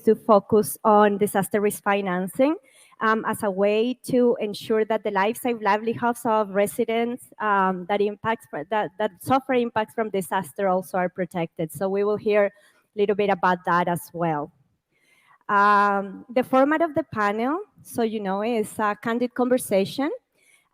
to focus on disaster risk financing as a way to ensure that the livelihoods of residents that suffer impacts from disaster also are protected. So we will hear a little bit about that as well. The format of the panel, so you know, is a candid conversation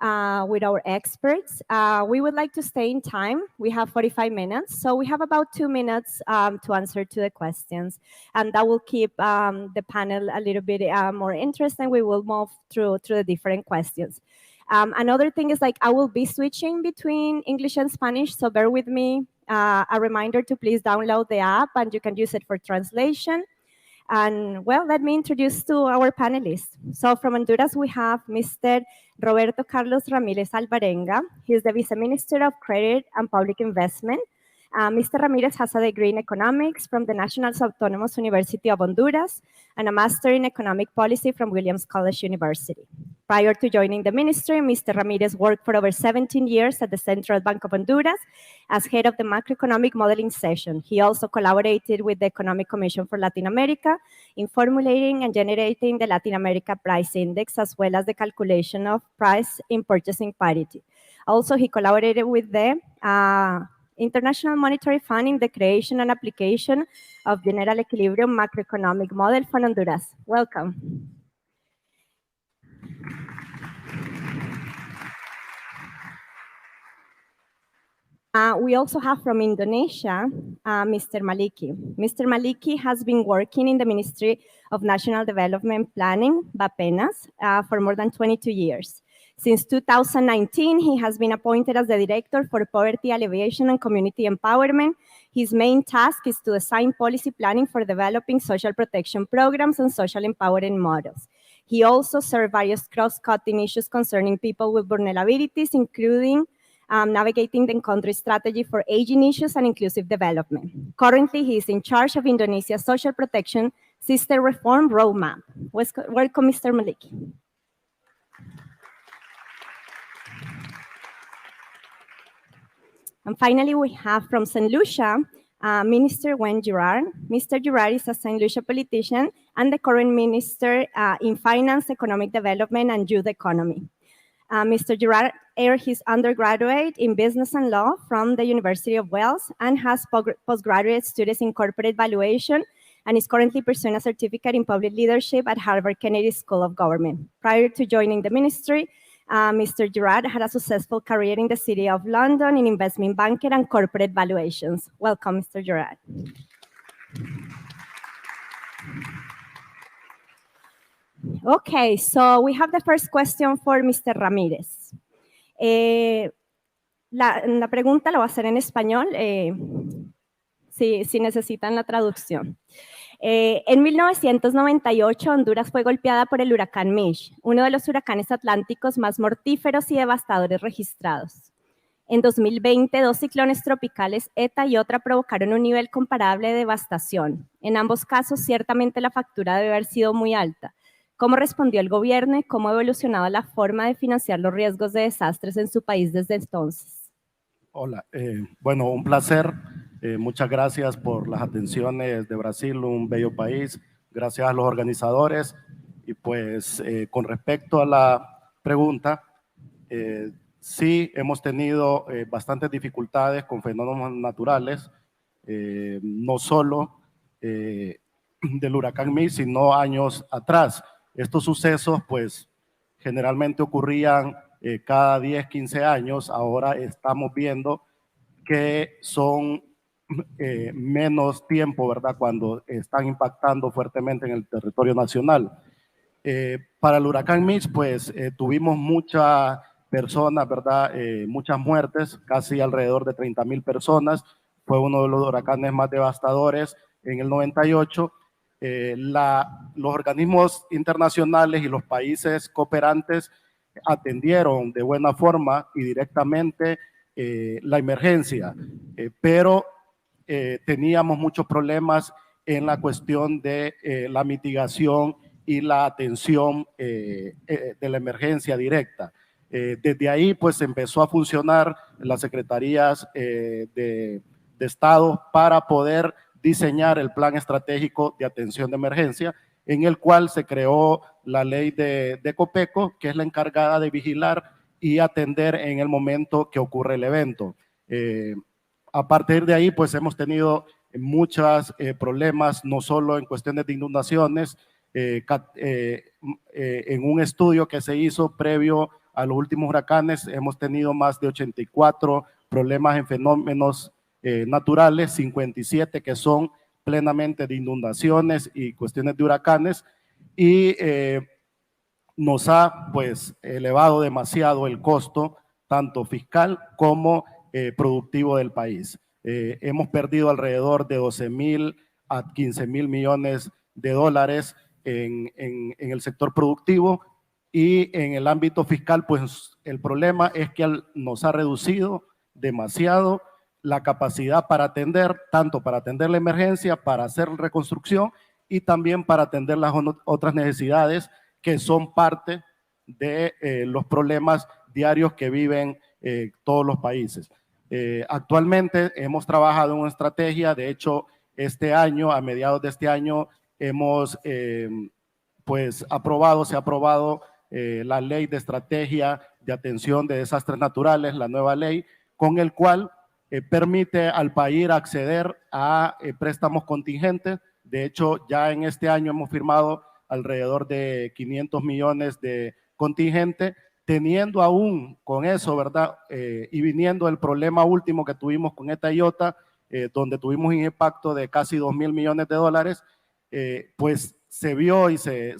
with our experts. We would like to stay in time. We have 45 minutes, so we have about 2 minutes to answer to the questions, and that will keep the panel a little bit more interesting. We will move through the different questions. Another thing is, like, I will be switching between English and Spanish, so bear with me. A reminder to please download the app, and you can use it for translation. And well, let me introduce to our panelists. So from Honduras, we have Mr. Roberto Carlos Ramirez Alvarenga. He's the Vice Minister of Credit and Public Investment. Mr. Ramirez has a degree in economics from the National Autonomous University of Honduras and a master in economic policy from Williams College University. Prior to joining the ministry, Mr. Ramirez worked for over 17 years at the Central Bank of Honduras as head of the macroeconomic modeling section. He also collaborated with the Economic Commission for Latin America in formulating and generating the Latin America Price Index, as well as the calculation of price in purchasing parity. Also, he collaborated with the International Monetary Fund in the creation and application of General Equilibrium macroeconomic model for Honduras. Welcome. We also have from Indonesia, Mr. Maliki. Mr. Maliki has been working in the Ministry of National Development Planning, BAPENAS, for more than 22 years. Since 2019, he has been appointed as the Director for Poverty Alleviation and Community Empowerment. His main task is to design policy planning for developing social protection programs and social empowerment models. He also served various cross-cutting issues concerning people with vulnerabilities, including navigating the country's strategy for aging issues and inclusive development. Currently, he is in charge of Indonesia's social protection system reform roadmap. Welcome, Mr. Maliki. And finally, we have from St. Lucia, Minister Girard. Mr. Girard is a St. Lucia politician and the current Minister in Finance, Economic Development, and Youth Economy. Mr. Girard earned his undergraduate in Business and Law from the University of Wales and has postgraduate studies in corporate valuation and is currently pursuing a certificate in public leadership at Harvard Kennedy School of Government. Prior to joining the ministry, Mr. Girard had a successful career in the City of London in investment banking and corporate valuations. Welcome, Mr. Girard. Okay, so we have the first question for Mr. Ramírez. La pregunta la voy a hacer en español, si necesitan la traducción. En 1998, Honduras fue golpeada por el huracán Mitch, uno de los huracanes atlánticos más mortíferos y devastadores registrados. En 2020, 2 ciclones tropicales ETA y otra provocaron un nivel comparable de devastación. En ambos casos, ciertamente la factura debe haber sido muy alta. ¿Cómo respondió el gobierno y cómo ha evolucionado la forma de financiar los riesgos de desastres en su país desde entonces? Hola, bueno, un placer. Muchas gracias por las atenciones de Brasil, un bello país. Gracias a los organizadores. Y pues con respecto a la pregunta, sí hemos tenido bastantes dificultades con fenómenos naturales, no solo del huracán Mitch, sino años atrás. Estos sucesos pues generalmente ocurrían cada 10, 15 años. Ahora estamos viendo que son menos tiempo, ¿verdad?, cuando están impactando fuertemente en el territorio nacional. Para el huracán Mitch, pues tuvimos muchas personas, ¿verdad?, muchas muertes, casi alrededor de 30,000 personas. Fue uno de los huracanes más devastadores en el 98. Los organismos internacionales y los países cooperantes atendieron de buena forma y directamente la emergencia, pero teníamos muchos problemas en la cuestión de la mitigación y la atención de la emergencia directa. Desde ahí pues empezó a funcionar las secretarías de Estado para poder diseñar el plan estratégico de atención de emergencia, en el cual se creó la ley de Copeco, que es la encargada de vigilar y atender en el momento que ocurre el evento. A partir de ahí, pues hemos tenido muchos problemas, no solo en cuestiones de inundaciones, en un estudio que se hizo previo a los últimos huracanes, hemos tenido más de 84 problemas en fenómenos naturales, 57 que son plenamente de inundaciones y cuestiones de huracanes, y nos ha pues elevado demasiado el costo, tanto fiscal como productivo del país. Hemos perdido alrededor de 12.000 a 15.000 millones de dólares en el sector productivo, y en el ámbito fiscal, pues el problema es que nos ha reducido demasiado la capacidad para atender, tanto para atender la emergencia, para hacer reconstrucción y también para atender las otras necesidades que son parte de los problemas diarios que viven todos los países. Actualmente hemos trabajado en una estrategia, de hecho este año, a mediados de este año, hemos se ha aprobado la ley de estrategia de atención de desastres naturales, la nueva ley, con el cual permite al país acceder a préstamos contingentes. De hecho, ya en este año hemos firmado alrededor de 500 millones de contingente, teniendo aún con eso, ¿verdad? Y viniendo el problema último que tuvimos con esta IOTA, donde tuvimos un impacto de casi 2.000 millones de dólares, pues se vio y se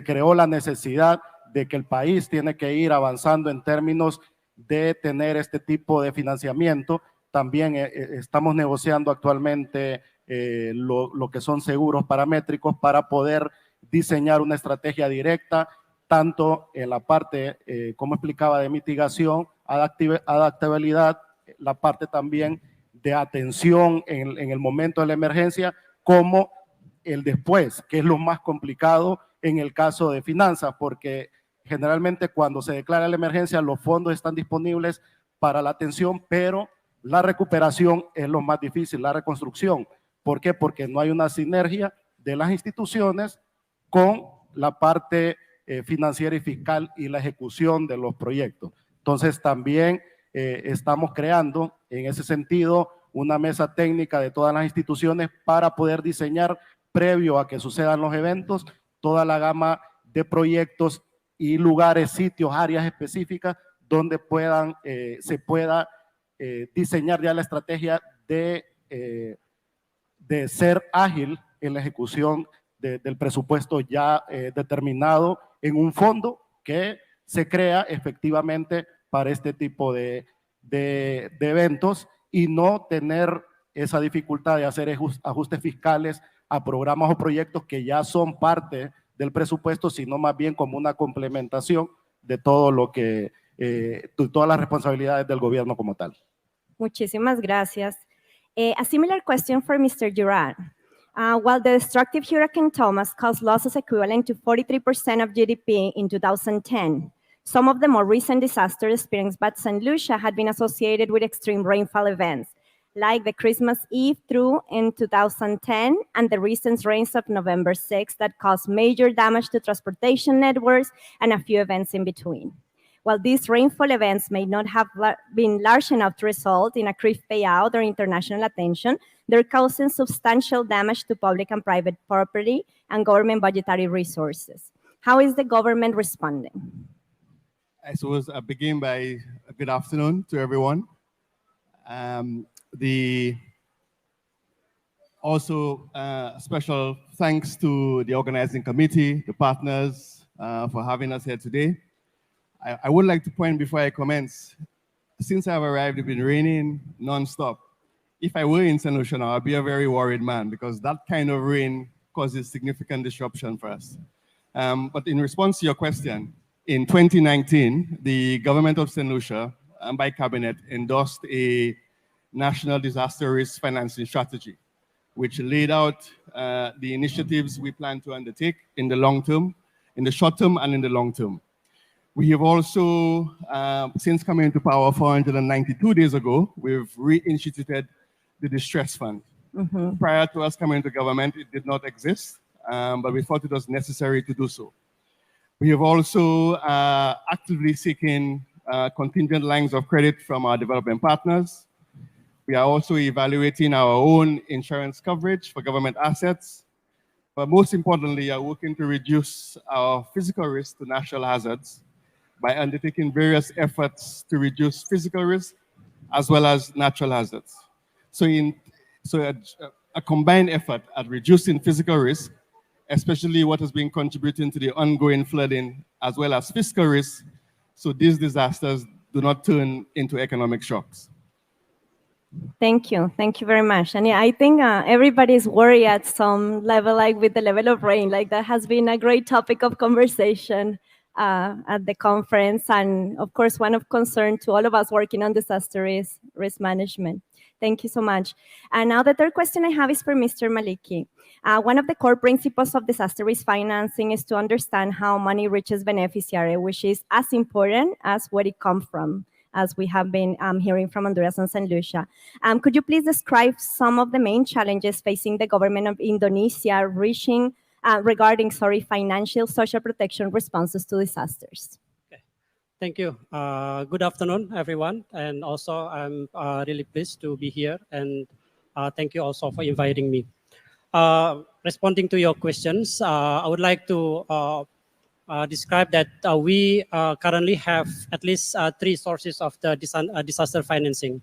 creó la necesidad de que el país tiene que ir avanzando en términos de tener este tipo de financiamiento. También estamos negociando actualmente lo que son seguros paramétricos para poder diseñar una estrategia directa, tanto en la parte, como explicaba, de mitigación, adaptabilidad, la parte también de atención en el momento de la emergencia, como el después, que es lo más complicado en el caso de finanzas, porque generalmente cuando se declara la emergencia los fondos están disponibles para la atención, pero la recuperación es lo más difícil, la reconstrucción. ¿Por qué? Porque no hay una sinergia de las instituciones con la parte financiera y fiscal y la ejecución de los proyectos. Entonces también estamos creando en ese sentido una mesa técnica de todas las instituciones para poder diseñar, previo a que sucedan los eventos, toda la gama de proyectos y lugares, sitios, áreas específicas donde se pueda diseñar ya la estrategia de ser ágil en la ejecución del presupuesto ya determinado en un fondo que se crea efectivamente para este tipo de eventos, y no tener esa dificultad de hacer ajustes fiscales a programas o proyectos que ya son parte del presupuesto, sino más bien como una complementación de todo lo que, todas las responsabilidades del gobierno como tal. Muchísimas gracias. A similar question for Mr. Girard. While the destructive Hurricane Thomas caused losses equivalent to 43% of GDP in 2010, some of the more recent disasters experienced by St. Lucia had been associated with extreme rainfall events, like the Christmas Eve through in 2010 and the recent rains of November 6 that caused major damage to transportation networks and a few events in between. While these rainfall events may not have been large enough to result in a CRIF payout or international attention, they're causing substantial damage to public and private property and government budgetary resources. How is the government responding? I suppose I begin by a good afternoon to everyone. Special thanks to the organizing committee, the partners, for having us here today. I would like to point before I commence, since I've arrived, it's been raining non-stop. If I were in St. Lucia now, I'd be a very worried man, because that kind of rain causes significant disruption for us. But in response to your question, in 2019, the government of St. Lucia, by cabinet, endorsed a national disaster risk financing strategy, which laid out the initiatives we plan to undertake in the long term, in the short term and in the long term. We have also, since coming into power 492 days ago, we've reinstituted the distress fund. Prior to us coming to government, it did not exist, but we thought it was necessary to do so. We have also actively seeking contingent lines of credit from our development partners. We are also evaluating our own insurance coverage for government assets. But most importantly, we are working to reduce our physical risk to natural hazards by undertaking various efforts to reduce physical risk as well as natural hazards. So a combined effort at reducing physical risk, especially what has been contributing to the ongoing flooding, as well as fiscal risk, so these disasters do not turn into economic shocks. Thank you very much. And yeah, I think everybody's worried at some level, like with the level of rain, like that has been a great topic of conversation at the conference. And of course, one of concern to all of us working on disaster risk management. Thank you so much. And now the third question I have is for Mr. Maliki. One of the core principles of disaster risk financing is to understand how money reaches beneficiary, which is as important as where it comes from, as we have been hearing from Honduras and St. Lucia. Could you please describe some of the main challenges facing the government of Indonesia regarding financial social protection responses to disasters? Okay. Thank you. Good afternoon, everyone. And also, I'm really pleased to be here. And thank you also for inviting me. Responding to your questions, I would like to describe that we currently have at least 3 sources of the disaster financing.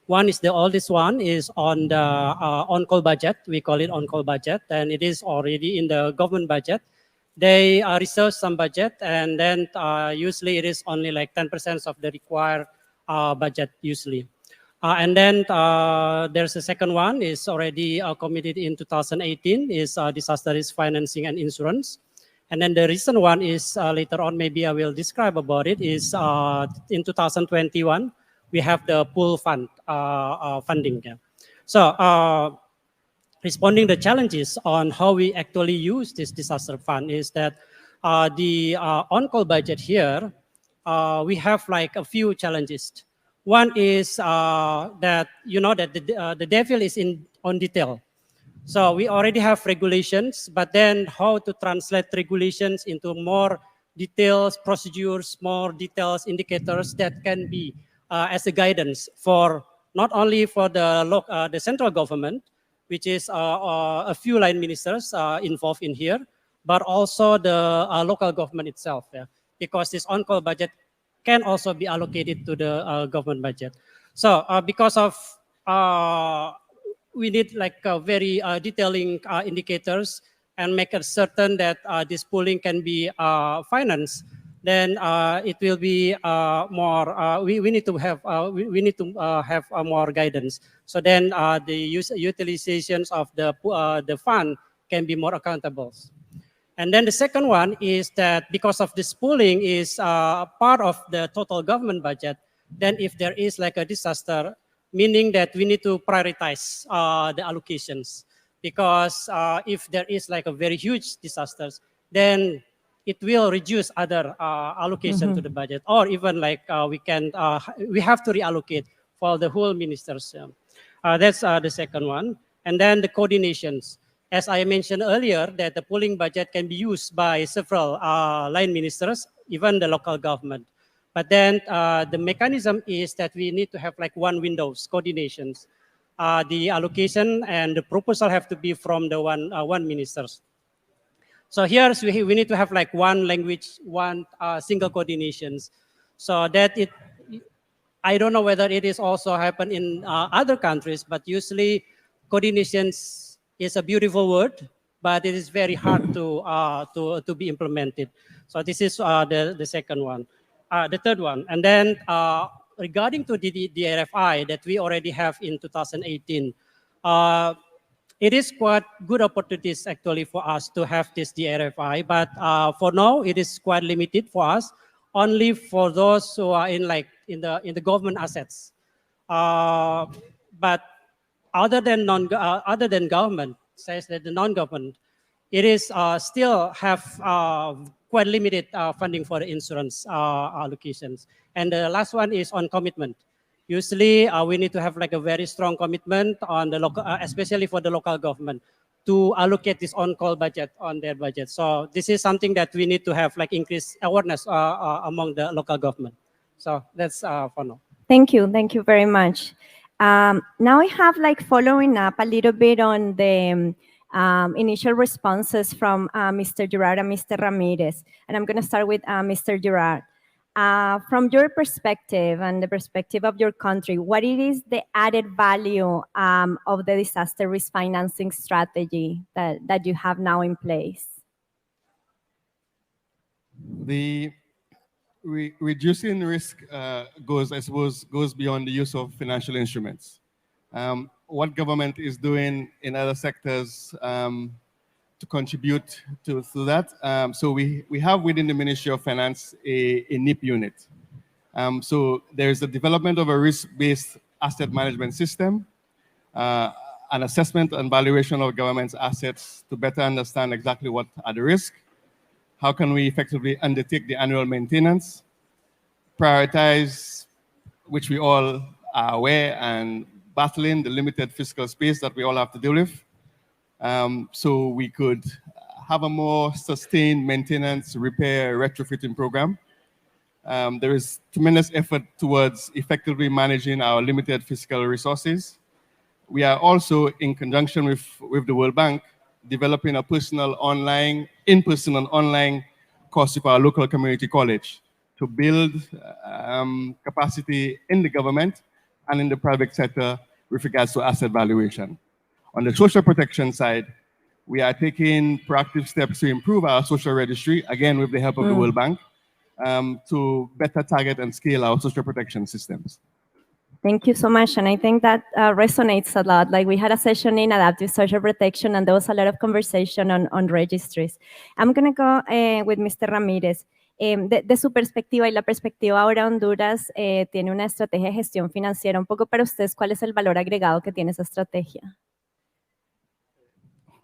One is the oldest one is on the on-call budget. We call it on-call budget, and it is already in the government budget. They reserve some budget, and then usually it is only like 10% of the required budget usually. And then there's a second one is already committed in 2018 is disaster risk financing and insurance. And then the recent one is later on, maybe I will describe about it, is in 2021, we have the pool fund funding. Yeah. So responding the challenges on how we actually use this disaster fund is that the on-call budget here, we have like a few challenges. One is that, you know, that the devil is on detail. So we already have regulations, but then how to translate regulations into more details, procedures, more details, indicators that can be as a guidance for not only for the central government, which is a few line ministers involved in here, but also the local government itself. Yeah? Because this on-call budget can also be allocated to the government budget. So because of we need like very detailing indicators and make it certain that this pooling can be financed. Then it will be more. We need to have have more guidance. So then the utilizations of the fund can be more accountable. And then the second one is that because of this pooling is part of the total government budget, then if there is like a disaster, meaning that we need to prioritize the allocations. Because if there is like a very huge disasters, then it will reduce other allocation to the budget, or even like we have to reallocate for the whole ministers. That's the second one. And then the coordinations. As I mentioned earlier, that the pooling budget can be used by several line ministers, even the local government. But then the mechanism is that we need to have like one windows coordinations. The allocation and the proposal have to be from the one ministers. So here we need to have like one language, one single coordinations, so that I don't know whether it is also happen in other countries, but usually coordinations is a beautiful word, but it is very hard to be implemented. So this is the second one, the third one, and then regarding to the RFI that we already have in 2018. It is quite good opportunities actually for us to have this DRFI, but for now it is quite limited for us, only for those who are in the government assets. But other than government, says that the non-government, it is still have quite limited funding for the insurance allocations. And the last one is on commitment. Usually, we need to have like a very strong commitment on the local, especially for the local government, to allocate this on-call budget on their budget. So this is something that we need to have like increased awareness among the local government. So that's for now. Thank you very much. Now I have like following up a little bit on the initial responses from Mr. Girard and Mr. Ramirez. And I'm gonna start with Mr. Girard. From your perspective and the perspective of your country, what is the added value of the disaster risk financing strategy that you have now in place? The reducing risk goes beyond the use of financial instruments. What government is doing in other sectors to contribute to that. So we have within the Ministry of Finance a NIP unit. So there's the development of a risk-based asset management system, an assessment and valuation of government's assets to better understand exactly what are the risks, how can we effectively undertake the annual maintenance, prioritize, which we all are aware, and battling the limited fiscal space that we all have to deal with. So we could have a more sustained maintenance, repair, retrofitting program. There is tremendous effort towards effectively managing our limited fiscal resources. We are also, in conjunction with the World Bank, developing a in-person and online course with our local community college to build capacity in the government and in the private sector with regards to asset valuation. On the social protection side, we are taking proactive steps to improve our social registry, again, with the help of the World Bank, to better target and scale our social protection systems. Thank you so much. And I think that resonates a lot. Like we had a session in adaptive social protection and there was a lot of conversation on registries. I'm going to go with Mr. Ramírez. De su perspectiva y la perspectiva ahora Honduras tiene una estrategia de gestión financiera. Un poco para ustedes, ¿cuál es el valor agregado que tiene esa estrategia?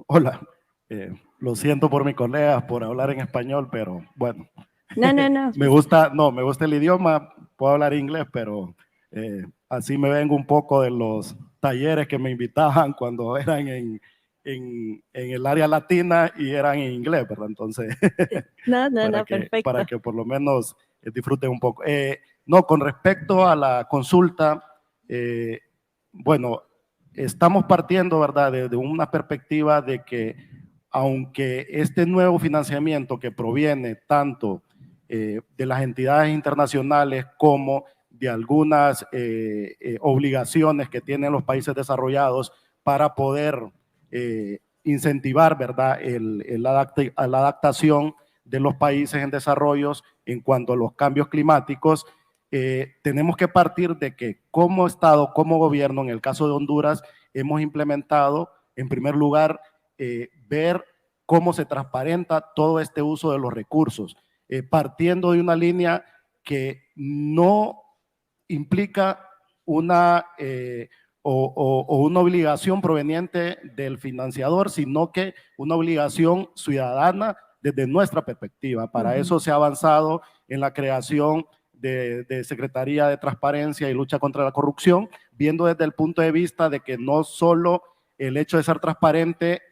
Hola, lo siento por mis colegas por hablar en español, pero bueno. No. me gusta el idioma, puedo hablar inglés, pero así me vengo un poco de los talleres que me invitaban cuando eran en el área latina y eran en inglés, ¿verdad? Entonces, perfecto. Para que por lo menos disfruten un poco. No, con respecto a la consulta, bueno, estamos partiendo, ¿verdad?, de una perspectiva de que aunque este nuevo financiamiento que proviene tanto de las entidades internacionales como de algunas obligaciones que tienen los países desarrollados para poder incentivar, ¿verdad?, la adaptación de los países en desarrollo en cuanto a los cambios climáticos, tenemos que partir de que como Estado, como gobierno, en el caso de Honduras, hemos implementado, en primer lugar, ver cómo se transparenta todo este uso de los recursos, partiendo de una línea que no implica una obligación proveniente del financiador, sino que una obligación ciudadana desde nuestra perspectiva. Para eso se ha avanzado en la creación de Secretaría de Transparencia y Lucha contra la Corrupción, viendo desde el punto de vista de que no solo el hecho de ser transparente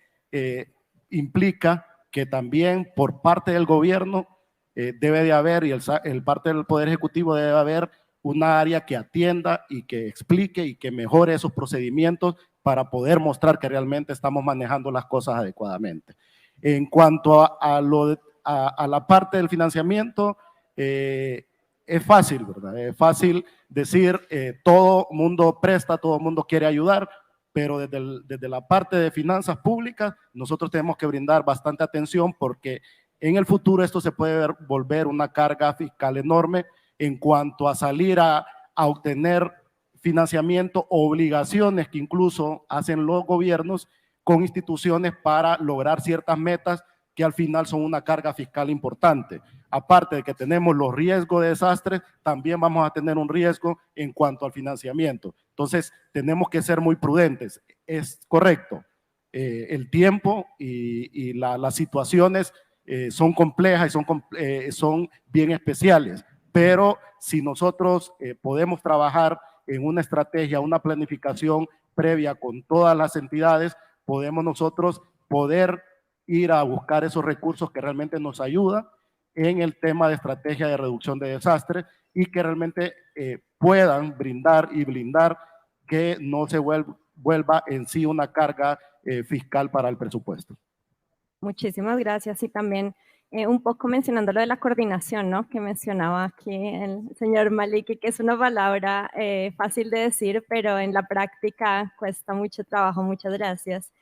implica que también por parte del gobierno debe de haber, y el parte del Poder Ejecutivo debe haber una área que atienda y que explique y que mejore esos procedimientos para poder mostrar que realmente estamos manejando las cosas adecuadamente. En cuanto a la parte del financiamiento, es fácil, ¿verdad? Es fácil decir todo mundo presta, todo mundo quiere ayudar, pero desde la parte de finanzas públicas nosotros tenemos que brindar bastante atención porque en el futuro esto se puede volver una carga fiscal enorme en cuanto a salir a obtener financiamiento, obligaciones que incluso hacen los gobiernos con instituciones para lograr ciertas metas que al final son una carga fiscal importante. Aparte de que tenemos los riesgos de desastres, también vamos a tener un riesgo en cuanto al financiamiento. Entonces, tenemos que ser muy prudentes. Es correcto, el tiempo y las situaciones son complejas y son bien especiales, pero si nosotros podemos trabajar en una estrategia, una planificación previa con todas las entidades, podemos nosotros poder ir a buscar esos recursos que realmente nos ayudan en el tema de estrategia de reducción de desastres y que realmente puedan brindar y blindar que no se vuelva en sí una carga fiscal para el presupuesto. Muchísimas gracias. Y también un poco mencionando lo de la coordinación, ¿no? Que mencionaba aquí el señor Maliki, que es una palabra fácil de decir, pero en la práctica cuesta mucho trabajo. Muchas gracias.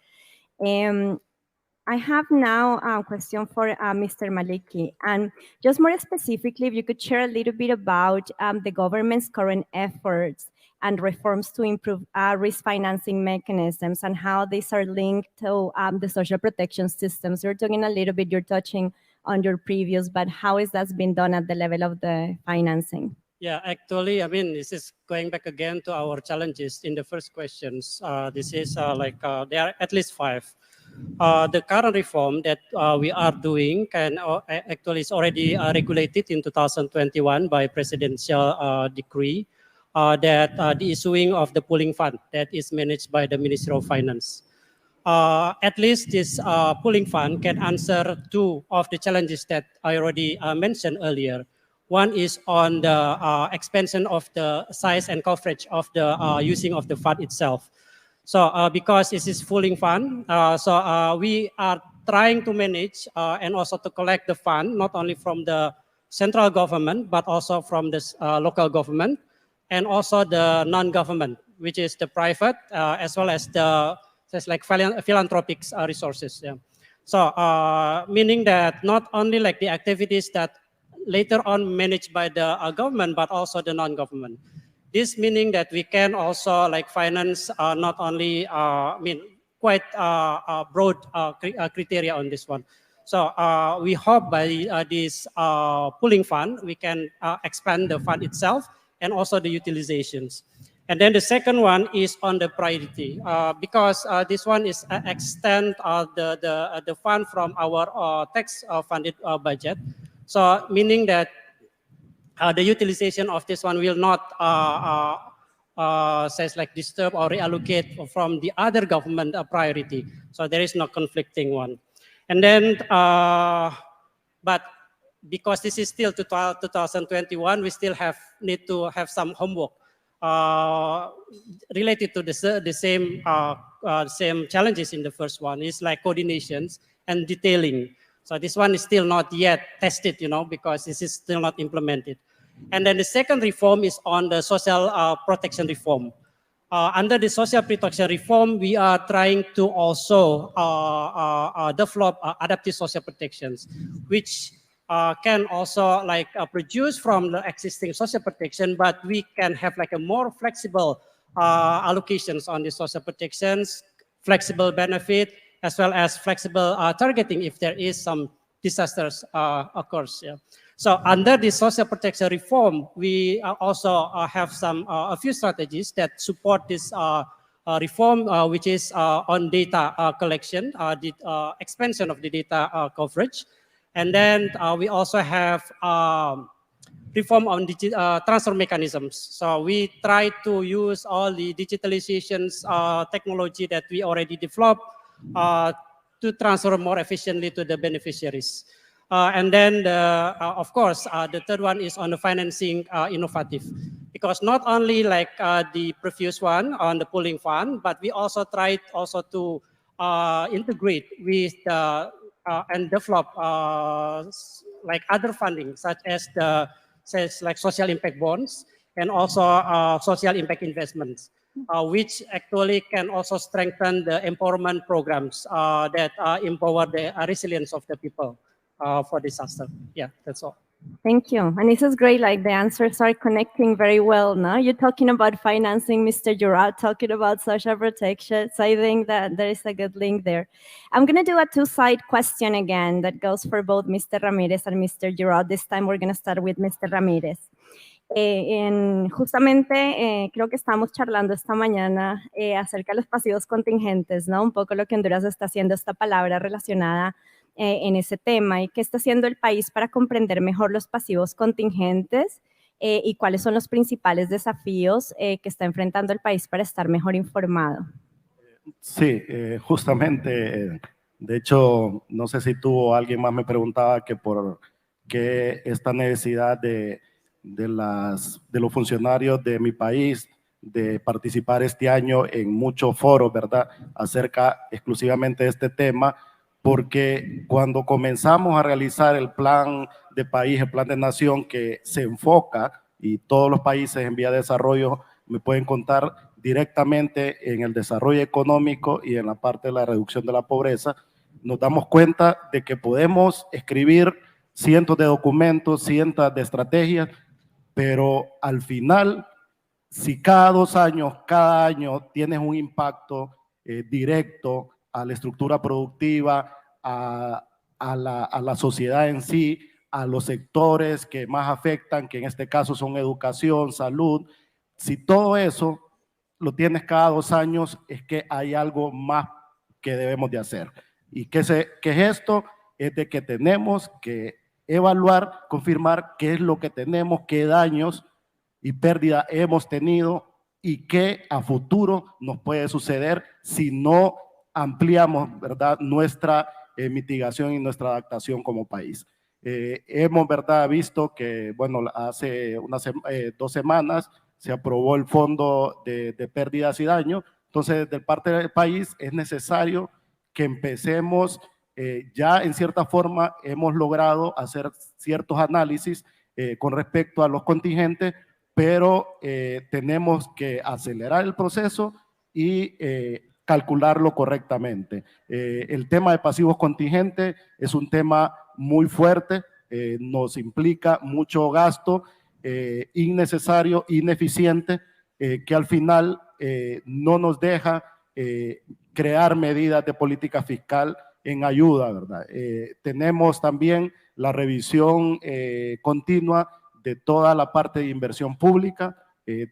I have now a question for Mr. Maliki, and just more specifically, if you could share a little bit about the government's current efforts and reforms to improve risk financing mechanisms and how these are linked to the social protection systems. You're talking a little bit, you're touching on your previous, but how is that been done at the level of the financing? Yeah, actually, I mean, this is going back again to our challenges in the first questions. This is there are at least 5. The current reform that we are doing actually is already regulated in 2021 by presidential decree that the issuing of the pooling fund that is managed by the Ministry of Finance. At least this pooling fund can answer 2 of the challenges that I already mentioned earlier. One is on the expansion of the size and coverage of the using of the fund itself. So because this is pooling fund, we are trying to manage and also to collect the fund, not only from the central government, but also from the local government, and also the non-government, which is the private, as well as the philanthropic resources. Yeah. So meaning that not only like the activities that later on managed by the government, but also the non-government. This meaning that we can also like finance not only, quite broad criteria on this one. So we hope by this pooling fund, we can expand the fund itself and also the utilizations. And then the second one is on the priority, because this one is extend the fund from our tax funded budget. So meaning that the utilization of this one will not disturb or reallocate from the other government priority. So there is no conflicting one. And then, but because this is still 2021, we still need to have some homework related to the same challenges in the first one. Is like coordinations and detailing. So this one is still not yet tested, because this is still not implemented. And then the second reform is on the social protection reform. Under the social protection reform, we are trying to also develop adaptive social protections, which can also produce from the existing social protection, but we can have like a more flexible allocations on the social protections, flexible benefit, as well as flexible targeting if there is some disasters occurs. Yeah. So under the social protection reform, we also have a few strategies that support this reform, which is on data collection, the expansion of the data coverage. And then we also have reform on transfer mechanisms. So we try to use all the digitalizations technology that we already developed to transfer more efficiently to the beneficiaries. And then, of course, the third one is on the financing innovative, because not only like the previous one on the pooling fund, but we also tried also to integrate with and develop like other funding, such as social impact bonds and also social impact investments, which actually can also strengthen the empowerment programs that empower the resilience of the people for disaster. Yeah, that's all. Thank you. And this is great, like the answers are connecting very well now. You're talking about financing, Mr. Girard, talking about social protection. So I think that there is a good link there. I'm going to do a two-side question again that goes for both Mr. Ramirez and Mr. Girard. This time we're going to start with Mr. Ramirez. Justamente creo que estamos charlando esta mañana acerca de los pasivos contingentes, ¿no? Un poco lo que Honduras está haciendo, esta palabra relacionada en ese tema, y qué está haciendo el país para comprender mejor los pasivos contingentes y cuáles son los principales desafíos que está enfrentando el país para estar mejor informado. Sí, justamente, de hecho, no sé si tú o alguien más me preguntaba que por qué esta necesidad de los funcionarios de mi país de participar este año en muchos foros, ¿verdad?, acerca exclusivamente de este tema, porque cuando comenzamos a realizar el plan de país, el plan de nación que se enfoca, y todos los países en vía de desarrollo me pueden contar directamente en el desarrollo económico y en la parte de la reducción de la pobreza, nos damos cuenta de que podemos escribir cientos de documentos, cientos de estrategias, pero al final, si cada 2 años, cada año tienes un impacto directo a la estructura productiva, a la sociedad en sí, a los sectores que más afectan, que en este caso son educación, salud, si todo eso lo tienes cada 2 años, es que hay algo más que debemos de hacer. ¿Y qué es esto? Es de que tenemos que evaluar, confirmar qué es lo que tenemos, qué daños y pérdida hemos tenido y qué a futuro nos puede suceder si no ampliamos, ¿verdad?, nuestra mitigación y nuestra adaptación como país. Hemos, ¿verdad?, visto que, bueno, hace 2 semanas se aprobó el fondo de pérdidas y daños. Entonces, desde parte del país es necesario que empecemos, ya en cierta forma hemos logrado hacer ciertos análisis con respecto a los contingentes, pero tenemos que acelerar el proceso y calcularlo correctamente. El tema de pasivos contingentes es un tema muy fuerte, nos implica mucho gasto innecesario, ineficiente, que al final no nos deja crear medidas de política fiscal en ayuda, ¿verdad? Tenemos también la revisión continua de toda la parte de inversión pública,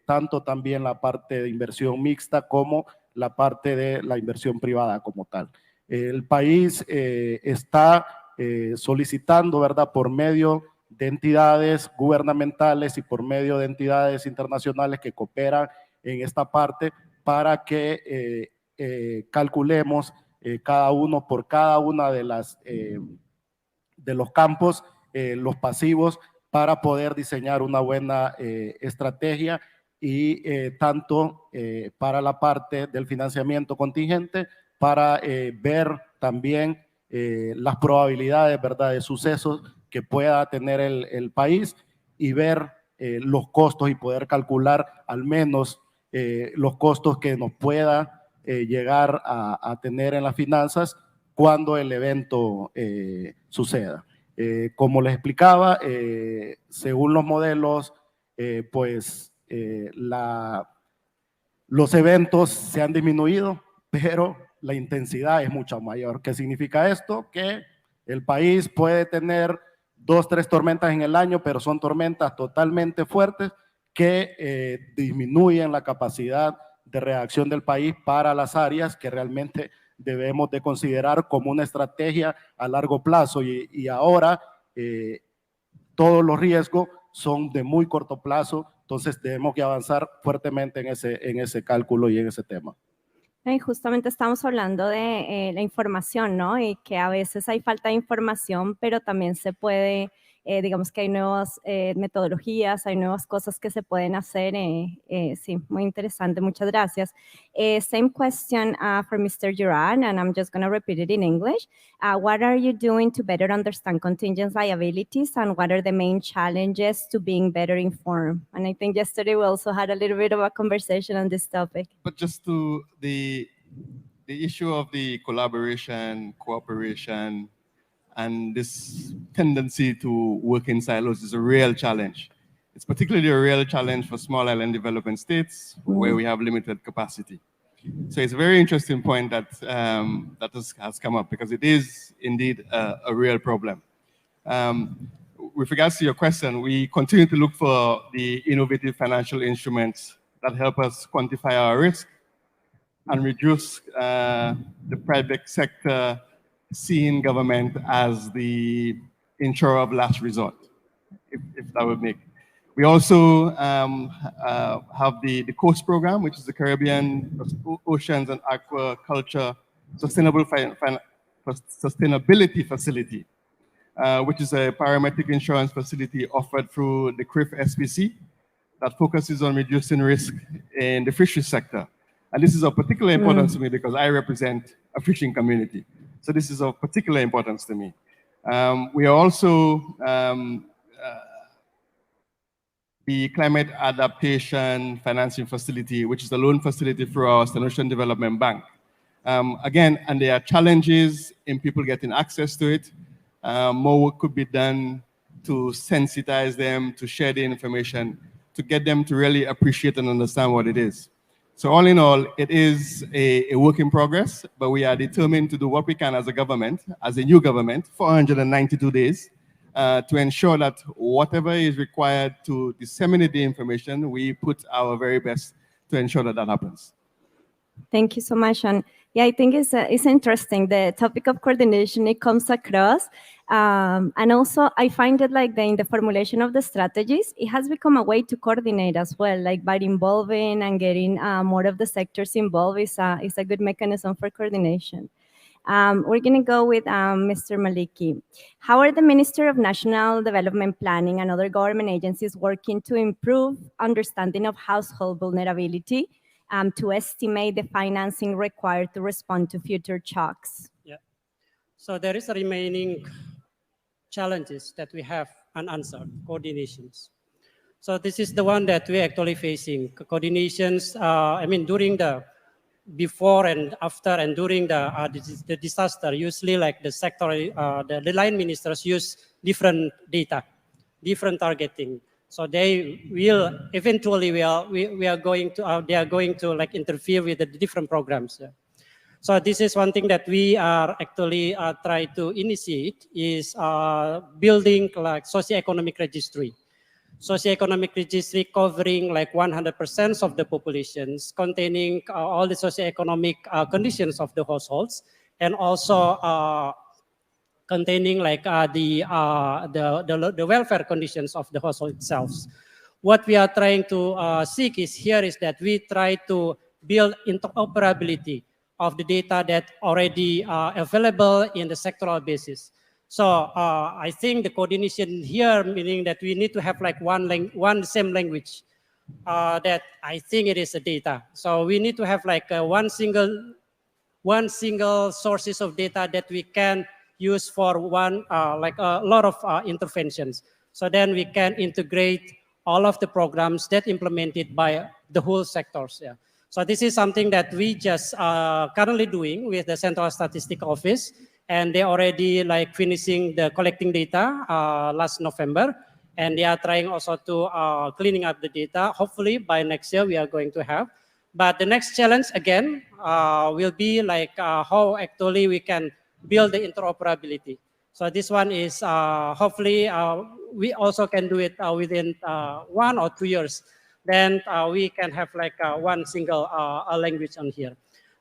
tanto también la parte de inversión mixta como la parte de la inversión privada como tal. El país está solicitando, ¿verdad?, por medio de entidades gubernamentales y por medio de entidades internacionales que cooperan en esta parte para que calculemos cada uno por cada una de los campos, los pasivos, para poder diseñar una buena estrategia y tanto para la parte del financiamiento contingente, para ver también las probabilidades, ¿verdad?, de sucesos que pueda tener el país y ver los costos y poder calcular al menos los costos que nos pueda llegar a tener en las finanzas cuando el evento suceda. Como les explicaba, según los modelos, los eventos se han disminuido, pero la intensidad es mucho mayor. ¿Qué significa esto? Que el país puede tener 2, 3 tormentas en el año, pero son tormentas totalmente fuertes que disminuyen la capacidad de reacción del país para las áreas que realmente debemos de considerar como una estrategia a largo plazo y ahora todos los riesgos son de muy corto plazo, entonces debemos que avanzar fuertemente en ese cálculo y en ese tema. Y justamente estamos hablando de la información, ¿no? Y que a veces hay falta de información, pero también se puede, digamos que hay nuevas metodologías, hay nuevas cosas que se pueden hacer. Sí, muy interesante, muchas gracias. Same question for Mr. Girard, and I'm just going to repeat it in English. What are you doing to better understand contingent liabilities, and what are the main challenges to being better informed? And I think yesterday we also had a little bit of a conversation on this topic. But just to the issue of the collaboration, cooperation, and this tendency to work in silos is a real challenge. It's particularly a real challenge for small island development states where we have limited capacity. So it's a very interesting point that has come up because it is indeed a real problem. With regards to your question, we continue to look for the innovative financial instruments that help us quantify our risk and reduce the private sector seeing government as the insurer of last resort, if that would make. We also have the COAST program, which is the Caribbean Oceans and Aquaculture Sustainability Facility, which is a parametric insurance facility offered through the CRIF SPC that focuses on reducing risk in the fishery sector. And this is of particular importance to me because I represent a fishing community. So this is of particular importance to me. We are also the Climate Adaptation Financing Facility, which is a loan facility through our St. Ocean Development Bank. Again, and there are challenges in people getting access to it. More work could be done to sensitize them, to share the information, to get them to really appreciate and understand what it is. So all in all, it is a work in progress, but we are determined to do what we can as a government, as a new government, 492 days, to ensure that whatever is required to disseminate the information, we put our very best to ensure that that happens. Thank you so much. And yeah, I think it's interesting, the topic of coordination, it comes across. And also, I find it like in the formulation of the strategies, it has become a way to coordinate as well, like by involving and getting more of the sectors involved is a good mechanism for coordination. We're going to go with Mr. Maliki. How are the Minister of National Development Planning and other government agencies working to improve understanding of household vulnerability to estimate the financing required to respond to future shocks? Yeah. So there is a remaining challenges that we have unanswered, coordinations. So this is the one that we're actually facing. Coordinations, during the before and after and during the disaster, usually like the sector, the line ministers use different data, different targeting. So they will eventually they are going to like interfere with the different programs. Yeah. So this is one thing that we are actually try to initiate is building like socioeconomic registry. Socioeconomic registry covering like 100% of the populations, containing all the socioeconomic conditions of the households, and also containing like the welfare conditions of the household itself. What we are trying to seek is that we try to build interoperability of the data that already available in the sectoral basis. So I think the coordination here, meaning that we need to have like one same language that I think it is the data. So we need to have like one single sources of data that we can use for like a lot of interventions. So then we can integrate all of the programs that implemented by the whole sectors. Yeah. So this is something that we just currently doing with the Central Statistics Office. And they already like finishing the collecting data last November, and they are trying also to cleaning up the data. Hopefully by next year we are going to have. But the next challenge again will be like how actually we can build the interoperability. So this one is hopefully we also can do it within 1 or 2 years. Then we can have like one single language on here.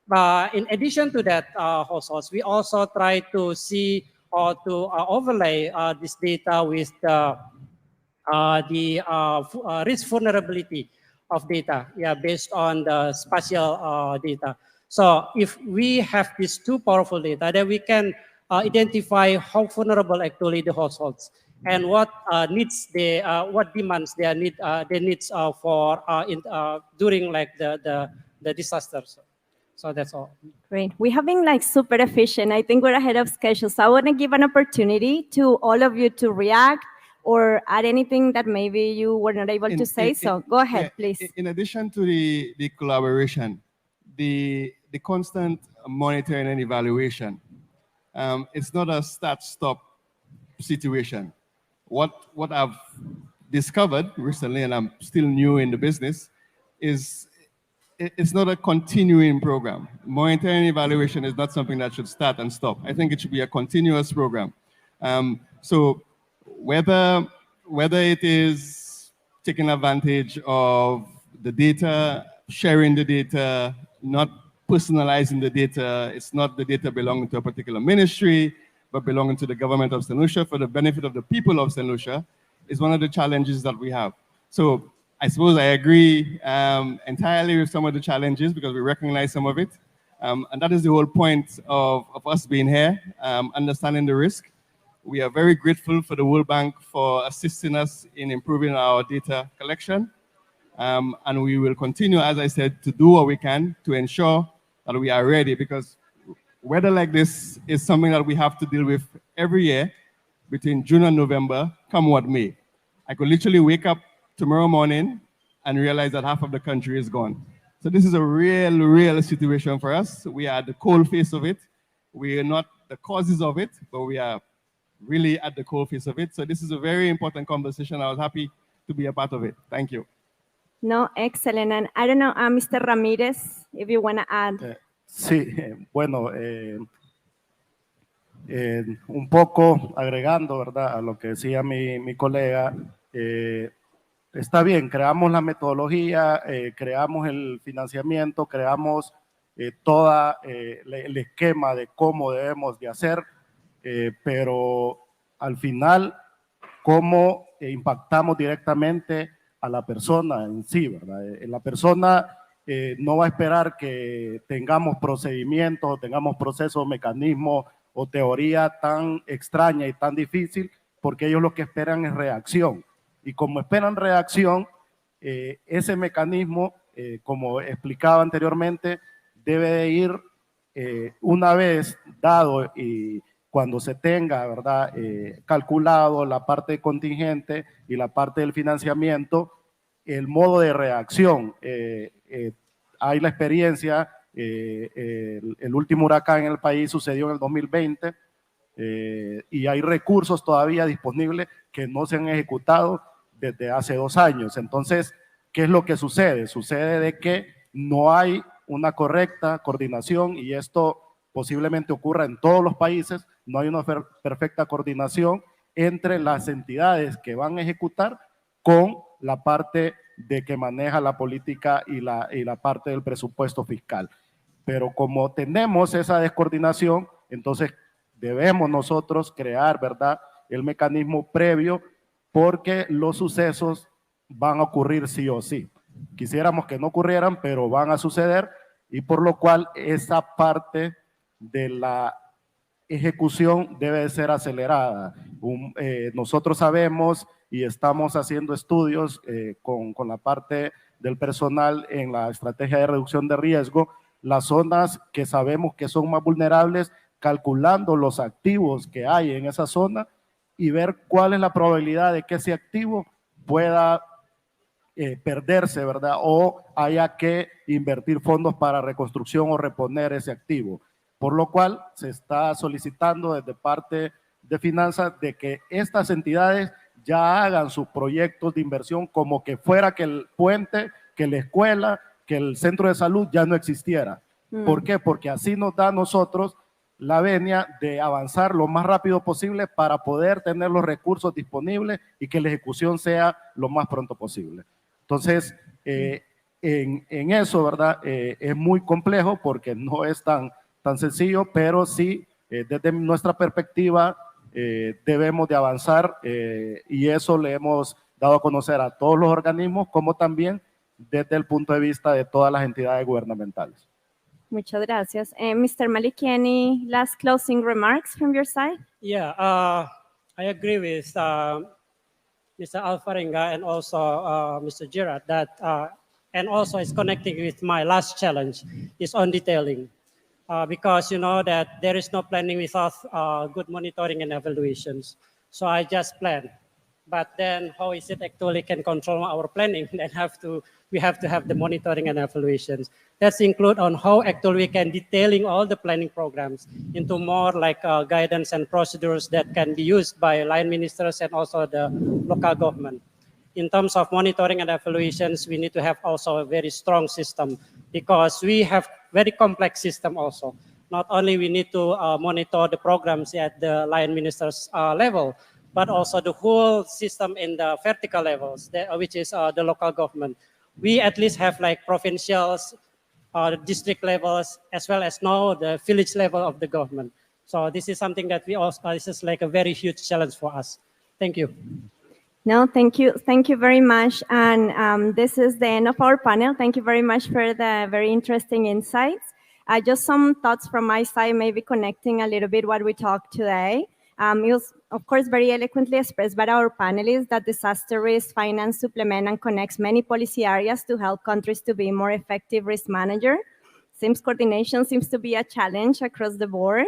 But in addition to that households, we also try to see or to overlay this data with the risk vulnerability of data, yeah, based on the spatial data. So if we have these two powerful data, then we can identify how vulnerable actually the households and what needs what demands their needs for during like the disasters. So that's all. Great. We have been like super efficient. I think we're ahead of schedule. So I want to give an opportunity to all of you to react or add anything that maybe you were not able to say. So go ahead, please. In addition to the collaboration, the constant monitoring and evaluation, it's not a start-stop situation. What I've discovered recently, and I'm still new in the business, is it's not a continuing program. Monitoring and evaluation is not something that should start and stop. I think it should be a continuous program. So whether it is taking advantage of the data, sharing the data, not personalizing the data, it's not the data belonging to a particular ministry, but belonging to the government of St. Lucia for the benefit of the people of St. Lucia, is one of the challenges that we have. So I suppose I agree entirely with some of the challenges because we recognize some of it. And that is the whole point of us being here, understanding the risk. We are very grateful for the World Bank for assisting us in improving our data collection. And we will continue, as I said, to do what we can to ensure that we are ready, because weather like this is something that we have to deal with every year between June and November, come what may. I could literally wake up tomorrow morning and realize that half of the country is gone. So this is a real situation for us. We are at the cold face of it. We are not the causes of it, but we are really at the cold face of it. So this is a very important conversation. I was happy to be a part of it. Thank you. No, excellent. And I don't know, Mr. Ramirez, if you want to add. Sí, bueno, un poco agregando, ¿verdad?, a lo que decía mi colega, está bien, creamos la metodología, creamos el financiamiento, creamos todo el esquema de cómo debemos de hacer, pero al final, cómo impactamos directamente a la persona en sí, ¿verdad? La persona no va a esperar que tengamos procedimientos o tengamos procesos, mecanismos o teoría tan extraña y tan difícil, porque ellos lo que esperan es reacción. Y como esperan reacción, ese mecanismo, como explicaba anteriormente, debe de ir una vez dado y cuando se tenga, ¿verdad?, calculado la parte contingente y la parte del financiamiento, el modo de reacción. Hay la experiencia, el último huracán en el país sucedió en el 2020 y hay recursos todavía disponibles que no se han ejecutado desde hace 2 años. Entonces, ¿qué es lo que sucede? Sucede de que no hay una correcta coordinación, y esto posiblemente ocurra en todos los países. No hay una perfecta coordinación entre las entidades que van a ejecutar con la parte de que maneja la política y la parte del presupuesto fiscal. Pero como tenemos esa descoordinación, entonces debemos nosotros crear, ¿verdad?, el mecanismo previo, porque los sucesos van a ocurrir sí o sí. Quisiéramos que no ocurrieran, pero van a suceder, y por lo cual esa parte de la ejecución debe de ser acelerada. Nosotros sabemos y estamos haciendo estudios con la parte del personal en la estrategia de reducción de riesgo, las zonas que sabemos que son más vulnerables, calculando los activos que hay en esa zona y ver cuál es la probabilidad de que ese activo pueda perderse, ¿verdad?, o haya que invertir fondos para reconstrucción o reponer ese activo. Por lo cual se está solicitando desde parte de finanzas de que estas entidades ya hagan sus proyectos de inversión como que fuera que el puente, que la escuela, que el centro de salud ya no existiera. ¿Por qué? Porque así nos da a nosotros la venia de avanzar lo más rápido posible para poder tener los recursos disponibles y que la ejecución sea lo más pronto posible. Entonces, en eso, ¿verdad?, es muy complejo porque no es tan sencillo, pero sí, desde nuestra perspectiva, debemos de avanzar y eso le hemos dado a conocer a todos los organismos, como también desde el punto de vista de todas las entidades gubernamentales. Muchas gracias. Mr. Maliki, any last closing remarks from your side? Yeah, I agree with Mr. Alvarenga and also Mr. Girard that, and also it's connecting with my last challenge is on detailing. Because you know that there is no planning without good monitoring and evaluations. So I just plan. But then how is it actually can control our planning? Then we have to have the monitoring and evaluations. That's include on how actually we can detailing all the planning programs into more like guidance and procedures that can be used by line ministers and also the local government. In terms of monitoring and evaluations, we need to have also a very strong system because we have very complex system also. Not only we need to monitor the programs at the line ministers level, but also the whole system in the vertical levels, which is the local government. We at least have like provincials, district levels, as well as now the village level of the government. So this is something that we also, this is like a very huge challenge for us. Thank you. No, thank you. Thank you very much. And this is the end of our panel. Thank you very much for the very interesting insights. Just some thoughts from my side, maybe connecting a little bit what we talked today. It was, of course, very eloquently expressed by our panelists that disaster risk finance supplement and connects many policy areas to help countries to be more effective risk manager. Seems coordination seems to be a challenge across the board.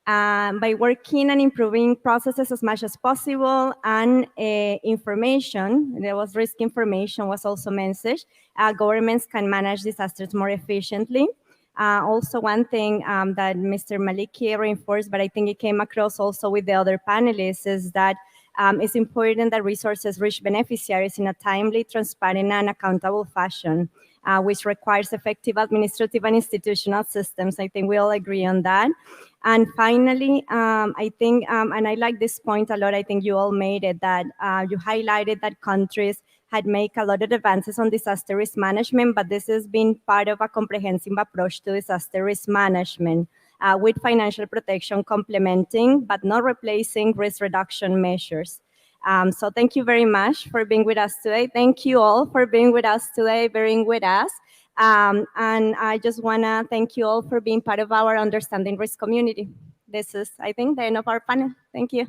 By working and improving processes as much as possible and information, there was risk information was also mentioned, governments can manage disasters more efficiently. Also, one thing that Mr. Maliki reinforced, but I think it came across also with the other panelists, is that it's important that resources reach beneficiaries in a timely, transparent, and accountable fashion, which requires effective administrative and institutional systems. I think we all agree on that. And finally, I think, and I like this point a lot, I think you all made it, that you highlighted that countries had made a lot of advances on disaster risk management, but this has been part of a comprehensive approach to disaster risk management, with financial protection complementing, but not replacing risk reduction measures. So thank you very much for being with us today. Thank you all for being with us today, bearing with us. And I just want to thank you all for being part of our Understanding Risk community. This is, I think, the end of our panel. Thank you.